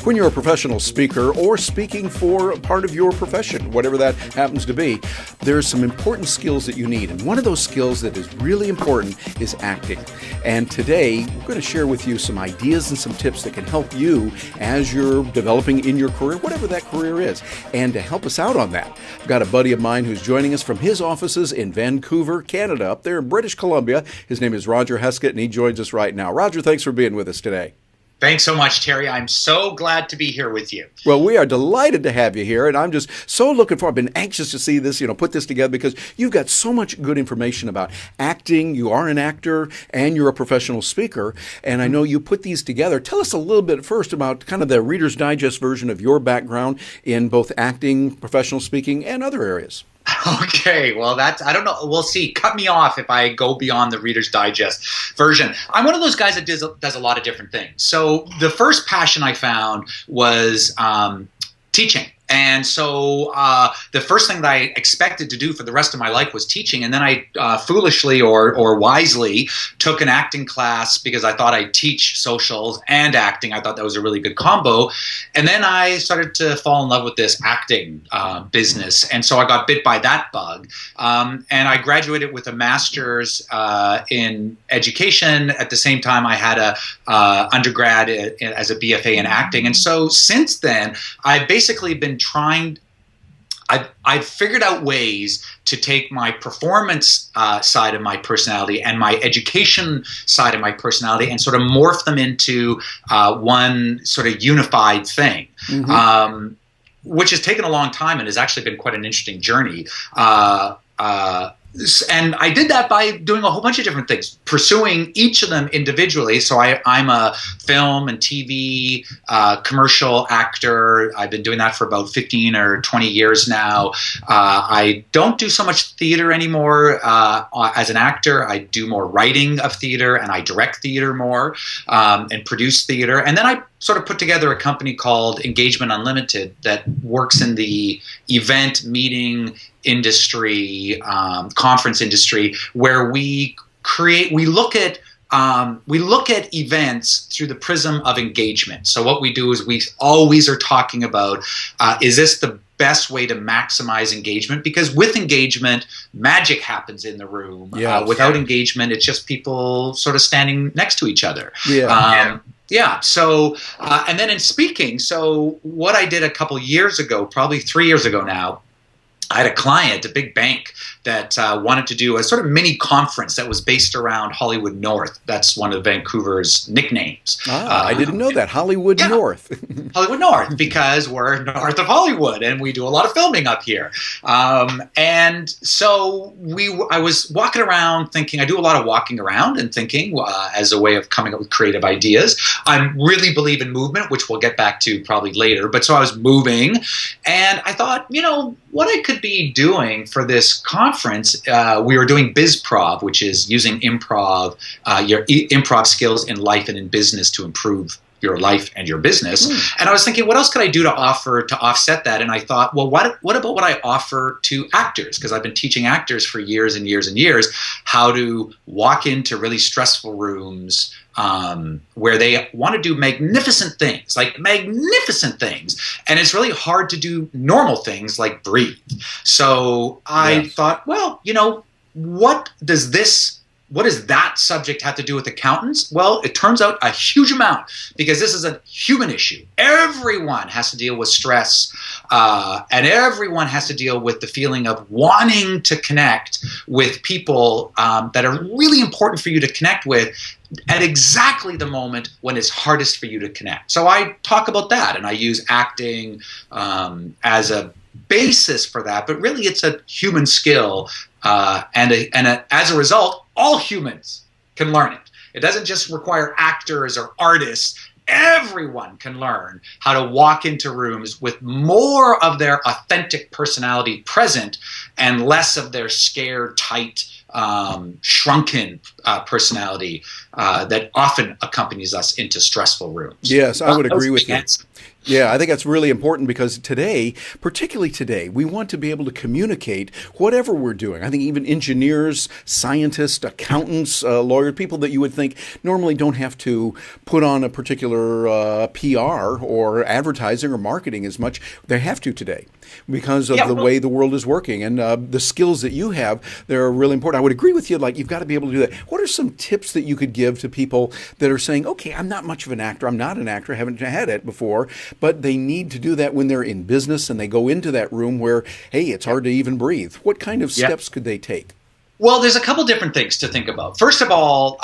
When you're a professional speaker or speaking for a part of your profession, whatever that happens to be, there's some important skills that you need. And one of those skills that is really important is acting. And today, we're going to share with you some ideas and some tips that can help you as you're developing in your career, whatever that career is. And to help us out on that, I've got a buddy of mine who's joining us from his offices in Vancouver, Canada, up there in British Columbia. His name is Roger Heskett, and he joins us right now. Roger, thanks for being with us today. Thanks so much, Terry. I'm so glad to be here with you. Well, we are delighted to have you here, and I'm just so looking forward. I've been anxious to see this, put this together because you've got so much good information about acting. You are an actor, and you're a professional speaker, and I know you put these together. Tell us a little bit first about kind of the Reader's Digest version of your background in both acting, professional speaking, and other areas. Okay, well, I don't know. We'll see. Cut me off if I go beyond the Reader's Digest version. I'm one of those guys that does a lot of different things. So the first passion I found was teaching. And so the first thing that I expected to do for the rest of my life was teaching. And then I foolishly or wisely took an acting class because I thought I'd teach socials and acting. I thought that was a really good combo. And then I started to fall in love with this acting business. And so I got bit by that bug. And I graduated with a master's in education. At the same time, I had a undergrad as a BFA in acting. And so since then, I've basically been I've figured out ways to take my performance side of my personality and my education side of my personality and sort of morph them into one sort of unified thing, which has taken a long time and has actually been quite an interesting journey. And I did that by doing a whole bunch of different things, pursuing each of them individually. So I'm a film and TV commercial actor. I've been doing that for about 15 or 20 years now. I don't do so much theater anymore as an actor. I do more writing of theater, and I direct theater more and produce theater. And then I sort of put together a company called Engagement Unlimited that works in the event, meeting industry, conference industry, where we look at events through the prism of engagement. So what we do is we always are talking about, is this the best way to maximize engagement? Because with engagement, magic happens in the room. Without engagement, it's just people sort of standing next to each other. So, and then in speaking, so what I did a couple years ago, probably 3 years ago now, I had a client, a big bank, that wanted to do a sort of mini conference that was based around Hollywood North. That's one of Vancouver's nicknames. I didn't know that. Hollywood North. Hollywood North, because we're north of Hollywood and we do a lot of filming up here. And so I was walking around thinking, I do a lot of walking around and thinking as a way of coming up with creative ideas. I really believe in movement, which we'll get back to probably later. But so I was moving, and I thought, what I could be doing for this conference, we were doing BizProv, which is using improv, your improv skills in life and in business to improve your life and your business. And I was thinking, what else could I do to offer to offset that? And I thought, well, what about what I offer to actors? Because I've been teaching actors for years and years and years how to walk into really stressful rooms where they want to do magnificent things. And it's really hard to do normal things like breathe. So I thought, well, what does that subject have to do with accountants? Well, it turns out a huge amount, because this is a human issue. Everyone has to deal with stress, and everyone has to deal with the feeling of wanting to connect with people that are really important for you to connect with at exactly the moment when it's hardest for you to connect. So I talk about that, and I use acting as a basis for that, but really it's a human skill, and as a result, all humans can learn it. It doesn't just require actors or artists. Everyone can learn how to walk into rooms with more of their authentic personality present and less of their scared, tight, shrunken personality that often accompanies us into stressful rooms. Yes, I would agree with you. Yeah, I think that's really important because today, particularly today, we want to be able to communicate whatever we're doing. I think even engineers, scientists, accountants, lawyers, people that you would think normally don't have to put on a particular PR or advertising or marketing as much, they have to today because of the way the world is working. And the skills that you have, they're really important. I would agree with you, like you've got to be able to do that. What are some tips that you could give to people that are saying, okay, I'm not much of an actor, I'm not an actor, I haven't had it before, but they need to do that when they're in business and they go into that room where, hey, it's hard to even breathe. What kind of steps could they take? Well, there's a couple different things to think about. First of all,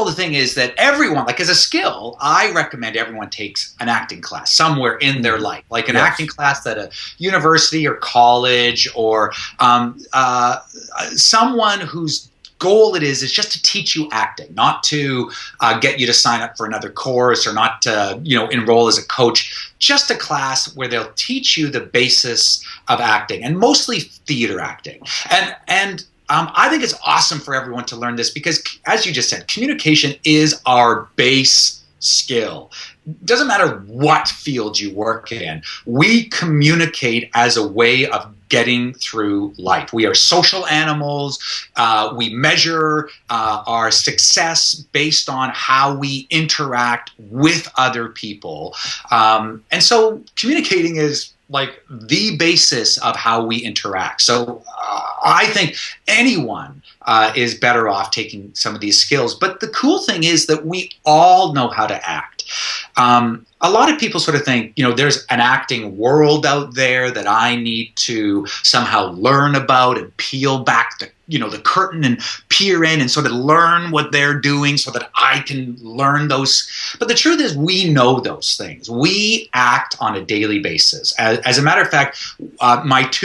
the thing is that everyone, like as a skill, I recommend everyone takes an acting class somewhere in their life, like an acting class at a university or college, or someone whose goal it is just to teach you acting, not to get you to sign up for another course or not to enroll as a coach. Just a class where they'll teach you the basis of acting, and mostly theater acting. And I think it's awesome for everyone to learn this because, as you just said, communication is our base skill. Doesn't matter what field you work in. We communicate as a way of getting through life. We are social animals. We measure our success based on how we interact with other people. And so communicating is like the basis of how we interact. So I think anyone is better off taking some of these skills. But the cool thing is that we all know how to act. A lot of people sort of think, there's an acting world out there that I need to somehow learn about and peel back the curtain and peer in and sort of learn what they're doing so that I can learn those. But the truth is we know those things. We act on a daily basis. As a matter of fact, one of my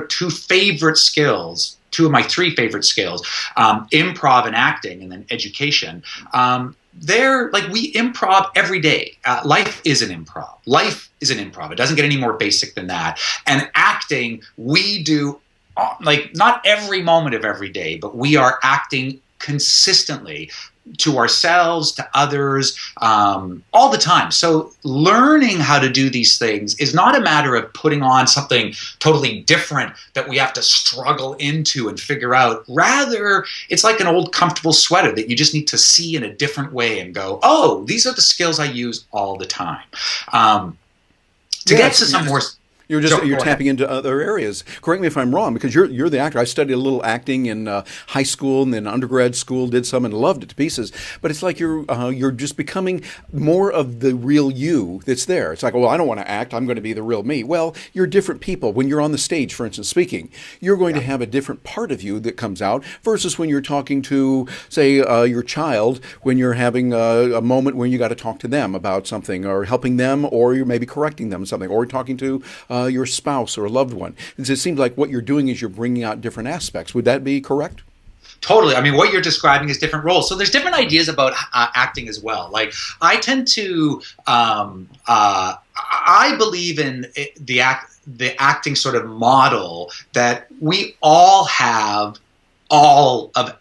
two favorite skills, two of my three favorite skills, improv and acting, and then education, we improv every day. Life is an improv. Life is an improv. It doesn't get any more basic than that. And acting, we do not every moment of every day, but we are acting consistently to ourselves, to others, all the time. So learning how to do these things is not a matter of putting on something totally different that we have to struggle into and figure out. Rather, it's like an old comfortable sweater that you just need to see in a different way and go, oh, these are the skills I use all the time. Get to some more... You're tapping into other areas. Correct me if I'm wrong, because you're the actor. I studied a little acting in high school and then undergrad school, did some and loved it to pieces. But it's like you're just becoming more of the real you that's there. It's like, well, I don't want to act. I'm going to be the real me. Well, you're different people. When you're on the stage, for instance, speaking, you're going to have a different part of you that comes out versus when you're talking to, say, your child, when you're having a moment when you got to talk to them about something or helping them, or you're maybe correcting them something, or talking to your spouse or a loved one. It seems like what you're doing is you're bringing out different aspects. Would that be correct? Totally. I mean, what you're describing is different roles. So there's different ideas about acting as well. Like I tend to, I believe in the acting sort of model that we all have all of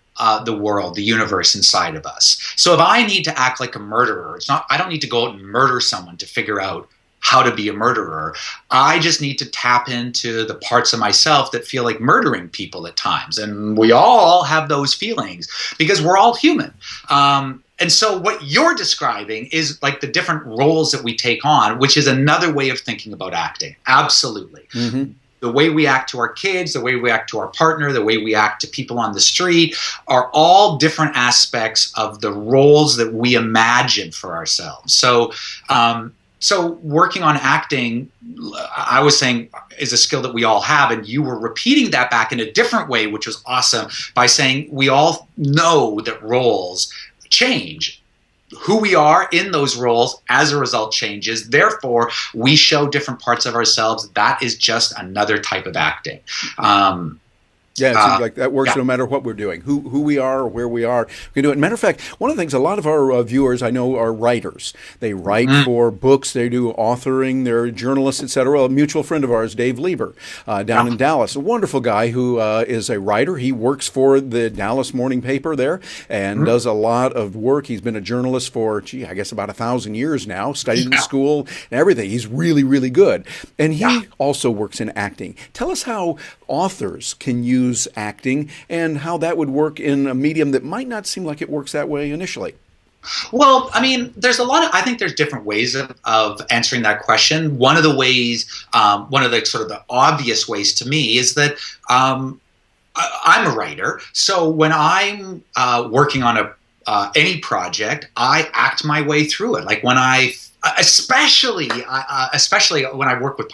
the world, the universe inside of us. So if I need to act like a murderer, I don't need to go out and murder someone to figure out how to be a murderer. I just need to tap into the parts of myself that feel like murdering people at times. And we all have those feelings because we're all human. And so what you're describing is like the different roles that we take on, which is another way of thinking about acting. Absolutely. Mm-hmm. The way we act to our kids, the way we act to our partner, the way we act to people on the street are all different aspects of the roles that we imagine for ourselves. So working on acting, I was saying, is a skill that we all have, and you were repeating that back in a different way, which was awesome, by saying we all know that roles change. Who we are in those roles as a result changes. Therefore, we show different parts of ourselves. That is just another type of acting. Yeah, it seems like that works no matter what we're doing, who we are or where we are. We can do it. Matter of fact, one of the things a lot of our viewers I know are writers. They write for books. They do authoring. They're journalists, etc. A mutual friend of ours, Dave Lieber, down in Dallas, a wonderful guy who is a writer. He works for the Dallas Morning Paper there and does a lot of work. He's been a journalist for, I guess about 1,000 years now. Studied in school and everything. He's really, really good. And he also works in acting. Tell us how authors can use acting and how that would work in a medium that might not seem like it works that way initially. Well, I mean, I think there's different ways of answering that question. One of the ways, one of the sort of the obvious ways to me is that I'm a writer. So when I'm working on any project, I act my way through it. Like when especially when I work with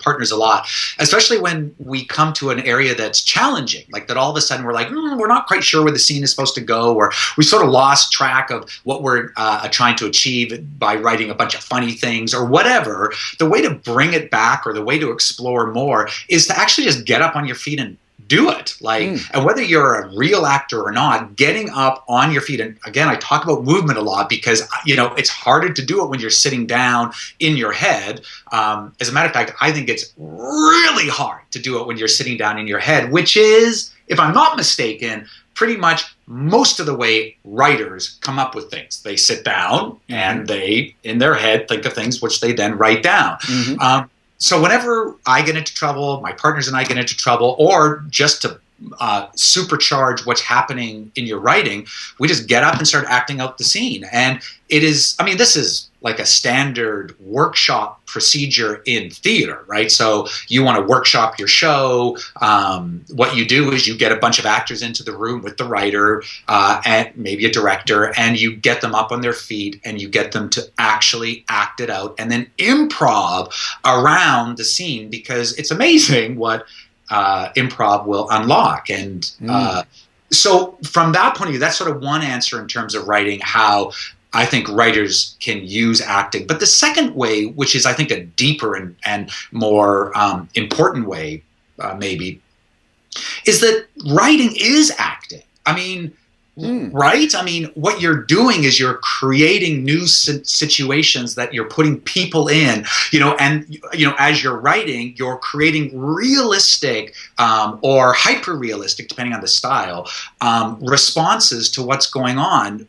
partners a lot, especially when we come to an area that's challenging, like that all of a sudden we're like, we're not quite sure where the scene is supposed to go, or we sort of lost track of what we're trying to achieve by writing a bunch of funny things or whatever. The way to bring it back or the way to explore more is to actually just get up on your feet and do it. And whether you're a real actor or not, getting up on your feet. And again, I talk about movement a lot because, it's harder to do it when you're sitting down in your head. As a matter of fact, I think it's really hard to do it when you're sitting down in your head, which is, if I'm not mistaken, pretty much most of the way writers come up with things. They sit down and they, in their head, think of things which they then write down. So whenever I get into trouble, my partners and I get into trouble, or just to supercharge what's happening in your writing, we just get up and start acting out the scene. And it is, this is like a standard workshop procedure in theater, right? So you want to workshop your show. What you do is you get a bunch of actors into the room with the writer and maybe a director, and you get them up on their feet and you get them to actually act it out and then improv around the scene, because it's amazing what improv will unlock. And so from that point of view, that's sort of one answer in terms of writing, how I think writers can use acting. But the second way, which is I think a deeper and more important way maybe, is that writing is acting. Right? What you're doing is you're creating new situations that you're putting people in, and, as you're writing, you're creating realistic or hyper-realistic, depending on the style, responses to what's going on,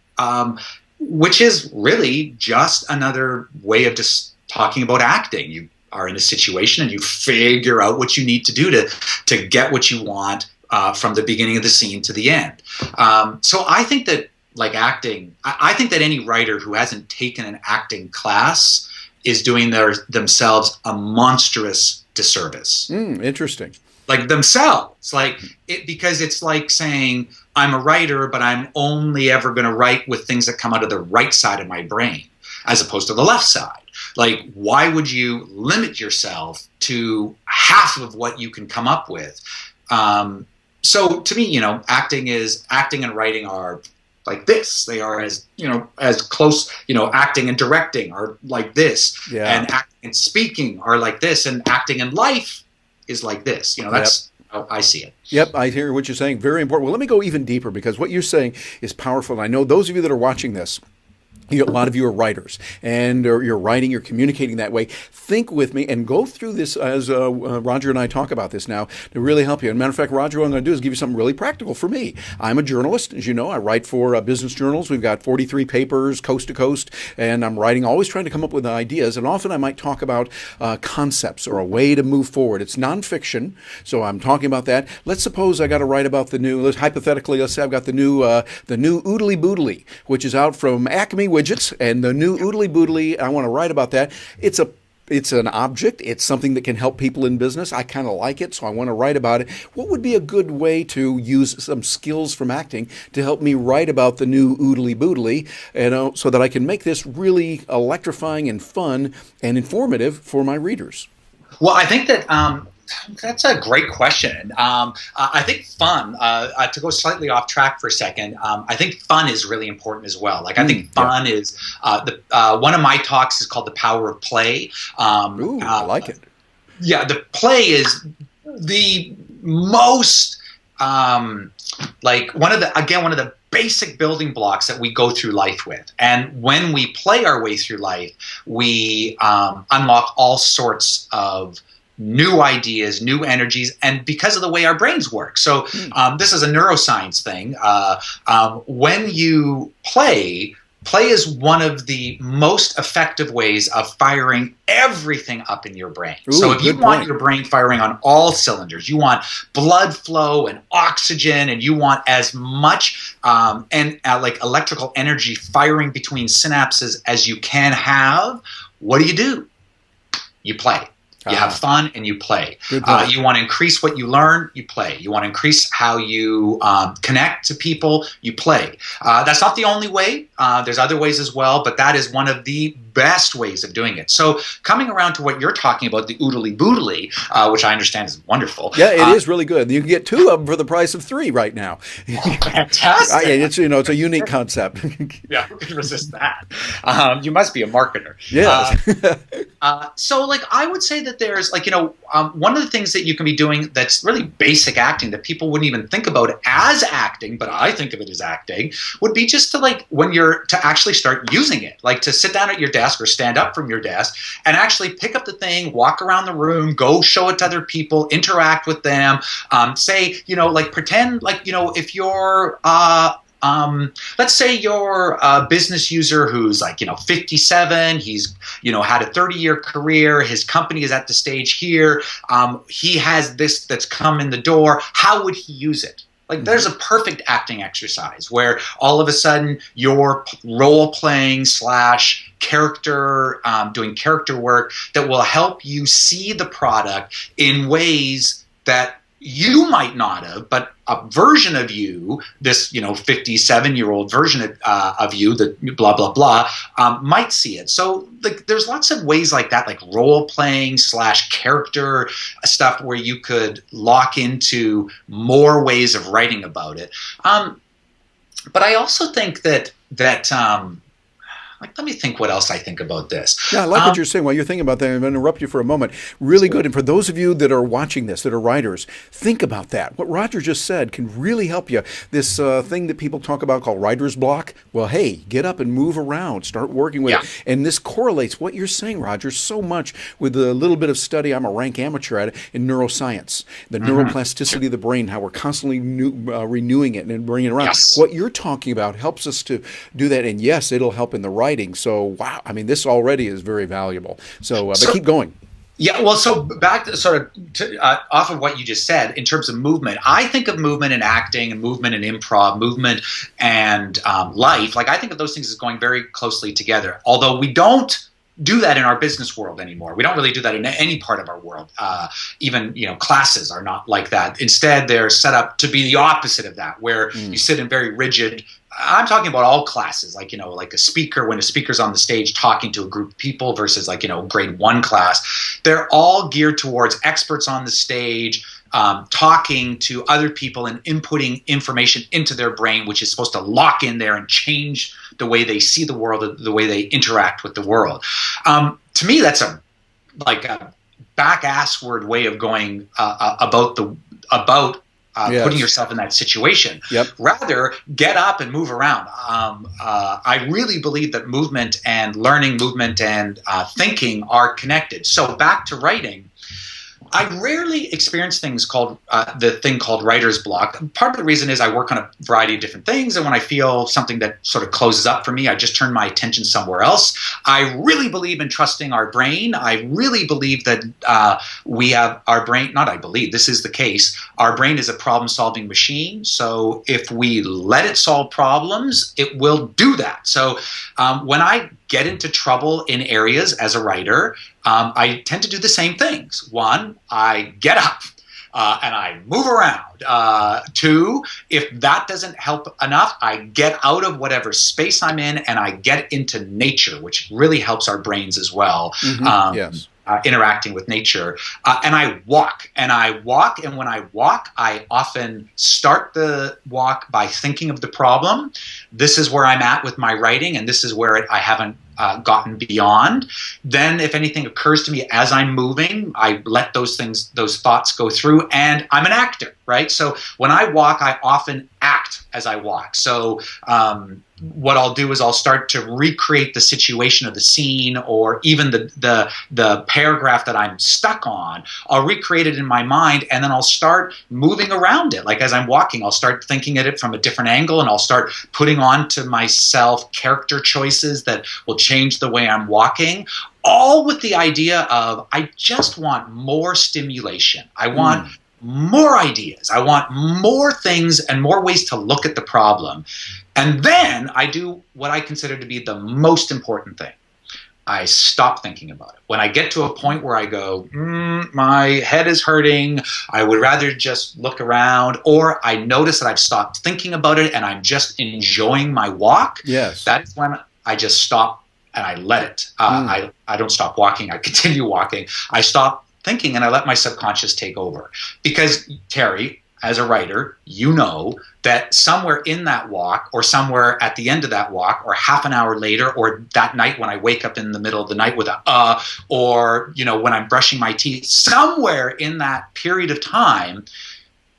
which is really just another way of just talking about acting. You are in a situation and you figure out what you need to do to get what you want from the beginning of the scene to the end. So I think that, like acting, I think that any writer who hasn't taken an acting class is doing themselves a monstrous disservice. Interesting. Like themselves, because it's like saying, I'm a writer, but I'm only ever going to write with things that come out of the right side of my brain, as opposed to the left side. Like, why would you limit yourself to half of what you can come up with? So to me, acting and writing are like this. They are as close, acting and directing are like this, and acting and speaking are like this, and acting and life is like this. That's how I see it. Yep, I hear what you're saying. Very important. Well, let me go even deeper, because what you're saying is powerful. And I know those of you that are watching this, a lot of you are writers, and you're writing, you're communicating that way. Think with me and go through this as Roger and I talk about this now to really help you. As a matter of fact, Roger, what I'm going to do is give you something really practical for me. I'm a journalist. As you know, I write for business journals. We've got 43 papers, coast to coast, and I'm writing, always trying to come up with ideas. And often I might talk about concepts or a way to move forward. It's nonfiction, so I'm talking about that. Let's suppose I got to write about hypothetically, let's say I've got the new Oodly Boodly, which is out from Acme Widgets, and the new Oodly Boodly, I want to write about that. It's an object. It's something that can help people in business. I kind of like it, so I want to write about it. What would be a good way to use some skills from acting to help me write about the new Oodly Boodly, so that I can make this really electrifying and fun and informative for my readers? Well, I think that that's a great question. I think fun, to go slightly off track for a second, I think fun is really important as well. I think fun is, one of my talks is called The Power of Play. I like it. Yeah, the play is the most like one of the basic building blocks that we go through life with. And when we play our way through life, we unlock all sorts of new ideas, new energies, and because of the way our brains work. So this is a neuroscience thing. When you play is one of the most effective ways of firing everything up in your brain. Ooh, so if you good want point. your brain firing on all cylinders, you want blood flow and oxygen, and you want as much like electrical energy firing between synapses as you can have, what do? You play. You have fun and you play. You want to increase what you learn, you play. You want to increase how you connect to people, you play. That's not the only way. There's other ways as well, but that is one of the best ways of doing it. So coming around to what you're talking about, the oodly boodly, which I understand is wonderful. Yeah, it is really good. You can get 2 of them for the price of 3 right now. Fantastic. It's it's a unique concept. Yeah, who can resist that? You must be a marketer. Yes. So like I would say that there's like, one of the things that you can be doing that's really basic acting that people wouldn't even think about as acting, but I think of it as acting, would be just to to actually start using it, like to sit down at your desk or stand up from your desk and actually pick up the thing, walk around the room, go show it to other people, interact with them, say, pretend like, if you're, let's say you're a business user who's 57, he's, had a 30-year career, his company is at the stage here, he has this that's come in the door, how would he use it? Like there's a perfect acting exercise where all of a sudden you're role playing / character, doing character work that will help you see the product in ways that you might not have, but a version of you, this 57-year-old version of you, that blah blah blah, might see it. So there's lots of ways like that, like role playing / character stuff, where you could lock into more ways of writing about it. But I also think that let me think what else I think about this. Yeah, I like what you're saying. While you're thinking about that, I'm going to interrupt you for a moment. Really good. And for those of you that are watching this, that are writers, think about that. What Roger just said can really help you. This thing that people talk about called writer's block, well, hey, get up and move around. Start working with it. And this correlates what you're saying, Roger, so much with a little bit of study. I'm a rank amateur at it in neuroscience, the neuroplasticity of the brain, how we're constantly renewing it and bringing it around. Yes. What you're talking about helps us to do that. And yes, it'll help in the writing. So, wow, I mean, this already is very valuable. So, but keep going. Yeah, well, so back to off of what you just said in terms of movement, I think of movement in acting and movement in improv, movement and life. Like I think of those things as going very closely together, although we don't do that in our business world anymore. We don't really do that in any part of our world. Even classes are not like that. Instead, they're set up to be the opposite of that, where you sit in very rigid. I'm talking about all classes, like a speaker, when a speaker's on the stage talking to a group of people versus grade 1 class. They're all geared towards experts on the stage, talking to other people and inputting information into their brain, which is supposed to lock in there and change the way they see the world, the way they interact with the world. To me, that's a back-assward way of going about putting yourself in that situation. Yep. Rather, get up and move around. I really believe that movement and learning, movement and thinking are connected. So back to writing. I rarely experience things called writer's block. Part of the reason is I work on a variety of different things, and when I feel something that sort of closes up for me, I just turn my attention somewhere else. I really believe in trusting our brain. I really believe that we have our brain, not I believe, this is the case. Our brain is a problem-solving machine, so if we let it solve problems, it will do that. So when I get into trouble in areas as a writer, I tend to do the same things. 1, I get up and I move around. 2, if that doesn't help enough, I get out of whatever space I'm in and I get into nature, which really helps our brains as well. Yes. Interacting with nature, and I walk, and when I walk, I often start the walk by thinking of the problem. This is where I'm at with my writing, and this is where I haven't gotten beyond. Then if anything occurs to me as I'm moving, I let those thoughts go through, and I'm an actor, right? So when I walk, I often act as I walk. So what I'll do is I'll start to recreate the situation of the scene, or even the paragraph that I'm stuck on. I'll recreate it in my mind, and then I'll start moving around it. Like as I'm walking, I'll start thinking at it from a different angle, and I'll start putting on to myself character choices that will change the way I'm walking, all with the idea of I just want more stimulation. I want more ideas. I want more things and more ways to look at the problem. And then I do what I consider to be the most important thing. I stop thinking about it. When I get to a point where I go, my head is hurting, I would rather just look around, or I notice that I've stopped thinking about it and I'm just enjoying my walk. Yes. That is when I just stop and I let it. I don't stop walking. I continue walking. I stop thinking and I let my subconscious take over. Because, Terry, as a writer, you know that somewhere in that walk, or somewhere at the end of that walk, or half an hour later, or that night when I wake up in the middle of the night with or when I'm brushing my teeth, somewhere in that period of time,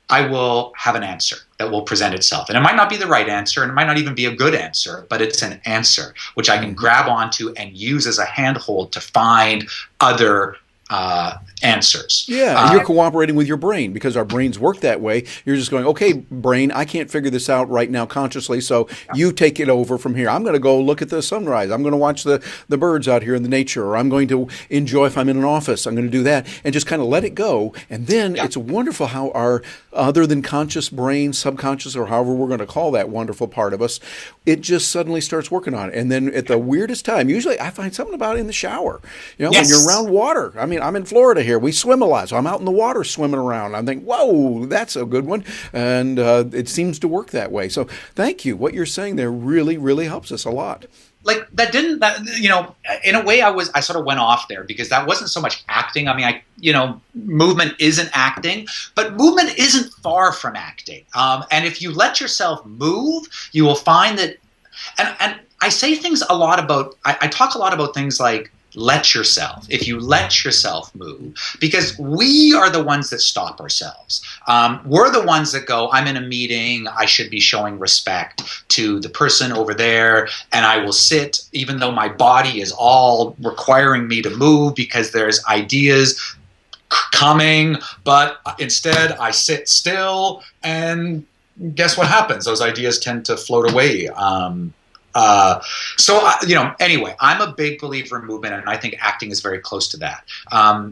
I will have an answer that will present itself. And it might not be the right answer, and it might not even be a good answer, but it's an answer which I can grab onto and use as a handhold to find other answers. Yeah, you're cooperating with your brain, because our brains work that way. You're just going, okay, brain, I can't figure this out right now consciously, so you take it over from here. I'm going to go look at the sunrise. I'm going to watch the birds out here in the nature, or I'm going to enjoy, if I'm in an office, I'm going to do that, and just kind of let it go. And then it's wonderful how our other than conscious brain, subconscious, or however we're going to call that wonderful part of us, it just suddenly starts working on it. And then at the weirdest time, usually I find something about it in the shower. When you're around water. I mean, I'm in Florida here. We swim a lot, so I'm out in the water swimming around. I'm thinking, whoa, that's a good one. And it seems to work that way. So thank you. What you're saying there really, really helps us a lot. Like in a way I sort of went off there, because that wasn't so much acting. I mean, movement isn't acting, but movement isn't far from acting. And if you let yourself move, you will find that, and I say things a lot about, I talk a lot about things like, let yourself, if you let yourself move, because we are the ones that stop ourselves. We're the ones that go, I'm in a meeting, I should be showing respect to the person over there, and I will sit, even though my body is all requiring me to move because there's ideas coming, but instead I sit still, and guess what happens? Those ideas tend to float away. Anyway, I'm a big believer in movement, and I think acting is very close to that.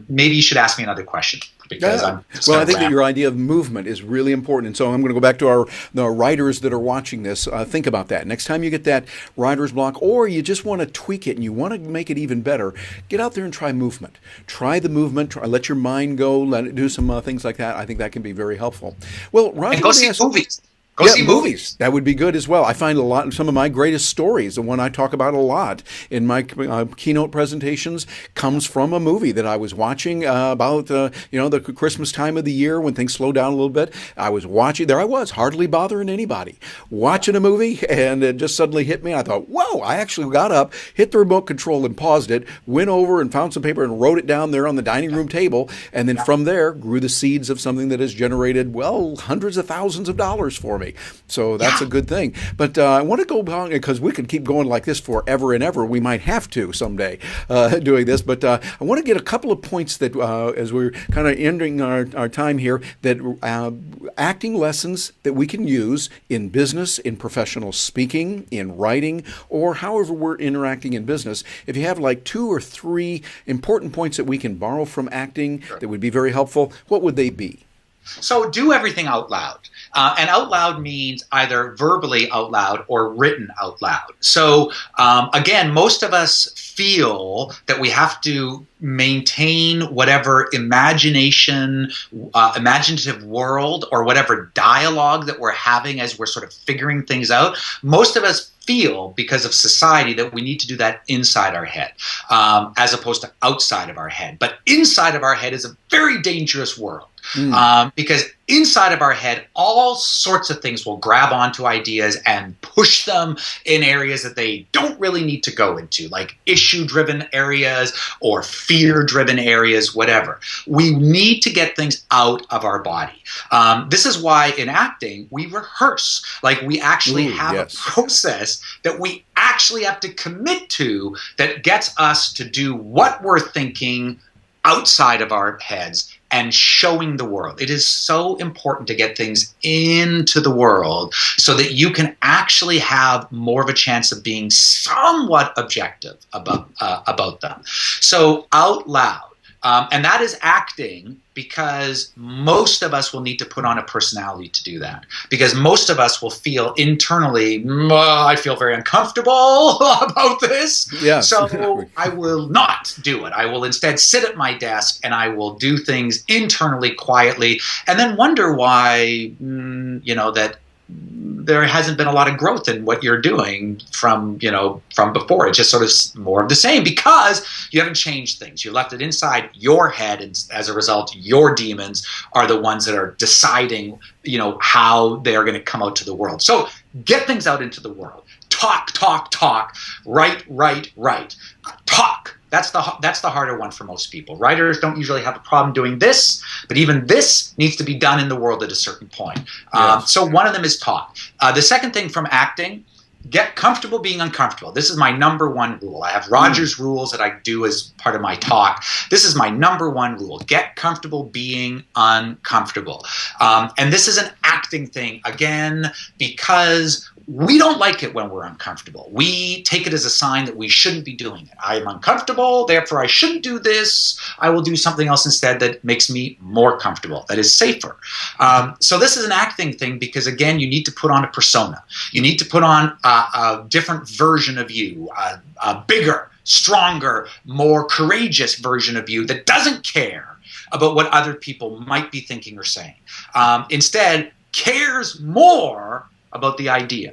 Maybe you should ask me another question, because I'm just I think that your idea of movement is really important. And so I'm going to go back to the writers that are watching this. Think about that. Next time you get that writer's block, or you just want to tweak it and you want to make it even better, get out there and try movement. Try the movement. Let your mind go. Let it do some things like that. I think that can be very helpful. Well, Roger, and go see movies. Go see movies. That would be good as well. I find some of my greatest stories, the one I talk about a lot in my keynote presentations, comes from a movie that I was watching about the Christmas time of the year when things slow down a little bit. I was watching. There I was, hardly bothering anybody, watching a movie, and it just suddenly hit me. I thought, whoa! I actually got up, hit the remote control, and paused it. Went over and found some paper and wrote it down there on the dining room table, and then from there grew the seeds of something that has generated hundreds of thousands of dollars for me. So that's a good thing. But I want to go on, because we could keep going like this forever and ever. We might have to someday doing this. But I want to get a couple of points that, as we're kind of ending our time here, that acting lessons that we can use in business, in professional speaking, in writing, or however we're interacting in business. If you have like 2 or 3 important points that we can borrow from acting that would be very helpful, what would they be? So do everything out loud. And out loud means either verbally out loud or written out loud. So again, most of us feel that we have to maintain whatever imaginative world, or whatever dialogue that we're having as we're sort of figuring things out. Most of us feel, because of society, that we need to do that inside our head, as opposed to outside of our head. But inside of our head is a very dangerous world. Because inside of our head, all sorts of things will grab onto ideas and push them in areas that they don't really need to go into, like issue-driven areas or fear-driven areas, whatever. We need to get things out of our body. This is why in acting, we rehearse. Like we actually have a process that we actually have to commit to that gets us to do what we're thinking outside of our heads and showing the world. It is so important to get things into the world so that you can actually have more of a chance of being somewhat objective about them. So out loud. And that is acting, because most of us will need to put on a personality to do that. Because most of us will feel internally, I feel very uncomfortable about this. Yeah. So I will not do it. I will instead sit at my desk and I will do things internally, quietly, and then wonder why, that there hasn't been a lot of growth in what you're doing from before. It's just sort of more of the same because you haven't changed things. You left it inside your head, and as a result, your demons are the ones that are deciding, how they are going to come out to the world. So get things out into the world. Talk, write. Talk. That's the harder one for most people. Writers don't usually have a problem doing this, but even this needs to be done in the world at a certain point. So one of them is talk. The second thing from acting, get comfortable being uncomfortable. This is my number one rule. I have Roger's rules that I do as part of my talk. This is my number one rule. Get comfortable being uncomfortable. And this is an acting thing, again, because we don't like it when we're uncomfortable. We take it as a sign that we shouldn't be doing it. I am uncomfortable, therefore I shouldn't do this. I will do something else instead that makes me more comfortable, that is safer. So this is an acting thing because, again, you need to put on a persona. You need to put on a different version of you, a bigger, stronger, more courageous version of you that doesn't care about what other people might be thinking or saying. Instead, cares more about the idea,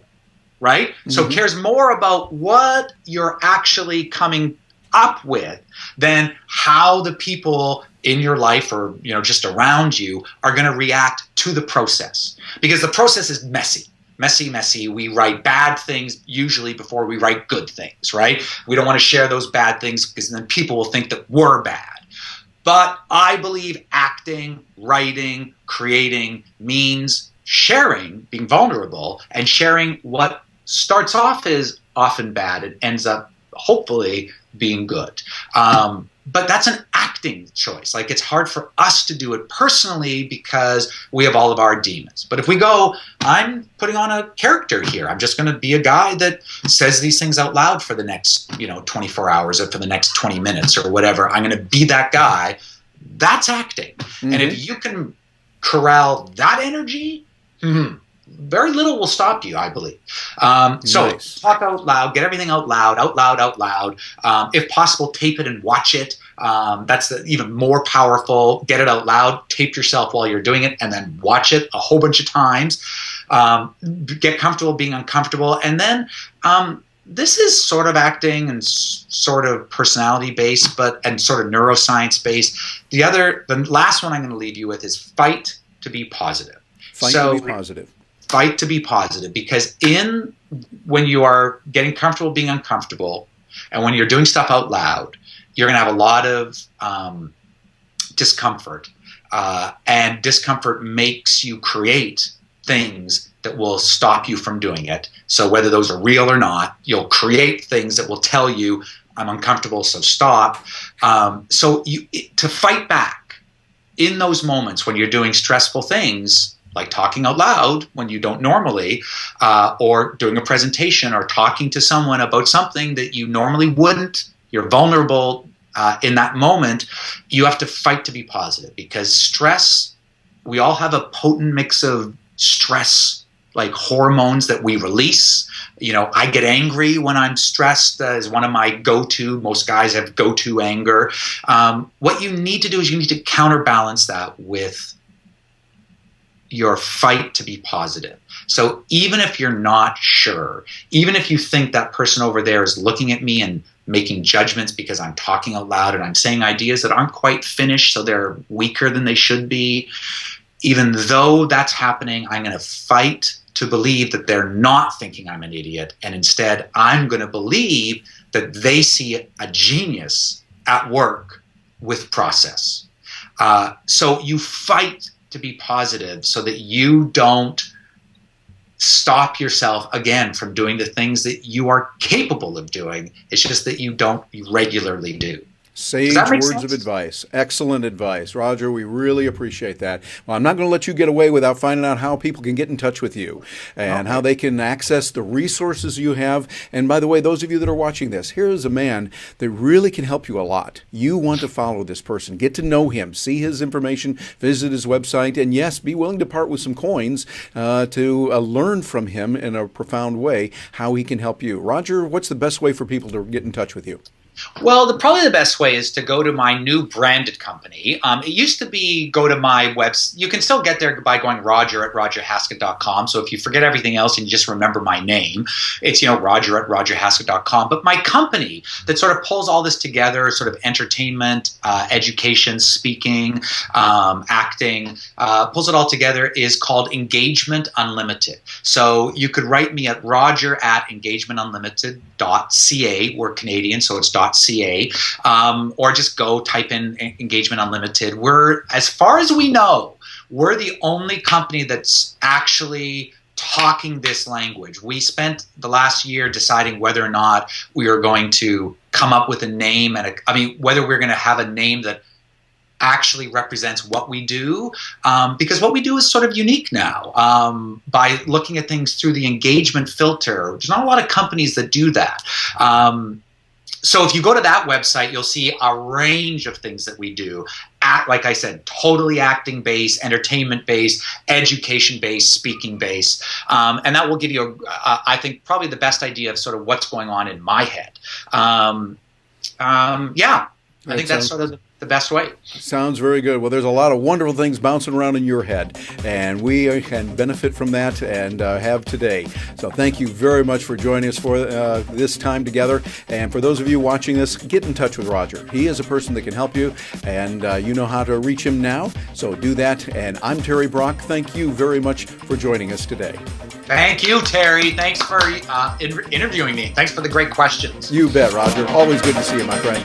right? So cares more about what you're actually coming up with than how the people in your life or just around you are going to react to the process, because the process is messy. We write bad things usually before we write good things, right? We don't want to share those bad things because then people will think that we're bad. But I believe acting, writing, creating means sharing, being vulnerable, and sharing what starts off as often bad and ends up hopefully being good. But that's an acting choice. Like, it's hard for us to do it personally because we have all of our demons. But if we go, I'm putting on a character here. I'm just going to be a guy that says these things out loud for the next 24 hours or for the next 20 minutes or whatever. I'm going to be that guy. That's acting. And if you can corral that energy, very little will stop you, I believe. So talk out loud, get everything out loud. If possible, tape it and watch it. That's even more powerful. Get it out loud, tape yourself while you're doing it, and then watch it a whole bunch of times. Get comfortable being uncomfortable. And then this is sort of acting and sort of personality based, and sort of neuroscience based. The last one I'm going to leave you with is fight to be positive. Fight to be positive. Fight to be positive, because when you are getting comfortable being uncomfortable, and when you're doing stuff out loud, you're going to have a lot of discomfort, and discomfort makes you create things that will stop you from doing it. So whether those are real or not, you'll create things that will tell you, I'm uncomfortable, so stop. So to fight back in those moments when you're doing stressful things, like talking out loud when you don't normally, or doing a presentation or talking to someone about something that you normally wouldn't, you're vulnerable in that moment, you have to fight to be positive, because stress, we all have a potent mix of stress, like hormones that we release. I get angry when I'm stressed is one of my go-to. Most guys have go-to anger. What you need to do is you need to counterbalance that with your fight to be positive. So even if you're not sure, even if you think that person over there is looking at me and making judgments because I'm talking out loud and I'm saying ideas that aren't quite finished, so they're weaker than they should be. Even though that's happening, I'm going to fight to believe that they're not thinking I'm an idiot, and instead I'm going to believe that they see a genius at work with process. So you fight to be positive so that you don't stop yourself again from doing the things that you are capable of doing. It's just that you don't regularly do. Sage words of advice. Excellent advice. Roger, we really appreciate that. Well, I'm not going to let you get away without finding out how people can get in touch with you and how they can access the resources you have. And by the way, those of you that are watching this, here is a man that really can help you a lot. You want to follow this person, get to know him, see his information, visit his website, and yes, be willing to part with some coins to learn from him in a profound way how he can help you. Roger, what's the best way for people to get in touch with you? Well, probably the best way is to go to my new branded company. It used to be go to my website. You can still get there by going roger@rogerhaskett.com. So if you forget everything else and you just remember my name, it's, roger@rogerhaskett.com. But my company that sort of pulls all this together, sort of entertainment, education, speaking, acting, pulls it all together, is called Engagement Unlimited. So you could write me at roger@engagementunlimited.ca. We're Canadian, so it's .ca, or just go type in Engagement Unlimited. We're, as far as we know, we're the only company that's actually talking this language. We spent the last year deciding whether or not we are going to come up with a name, and whether we're going to have a name that actually represents what we do, because what we do is sort of unique now, by looking at things through the engagement filter. There's not a lot of companies that do that. So if you go to that website, you'll see a range of things that we do. Like I said, totally acting-based, entertainment-based, education-based, speaking-based. And that will give you, I think, probably the best idea of sort of what's going on in my head. I think that's sort of the best way. Sounds very good. Well, there's a lot of wonderful things bouncing around in your head, and we can benefit from that and have today. So thank you very much for joining us for this time together. And for those of you watching this, get in touch with Roger. He is a person that can help you, and you know how to reach him now. So do that. And I'm Terry Brock. Thank you very much for joining us today. Thank you, Terry. Thanks for interviewing me. Thanks for the great questions. You bet, Roger. Always good to see you, my friend.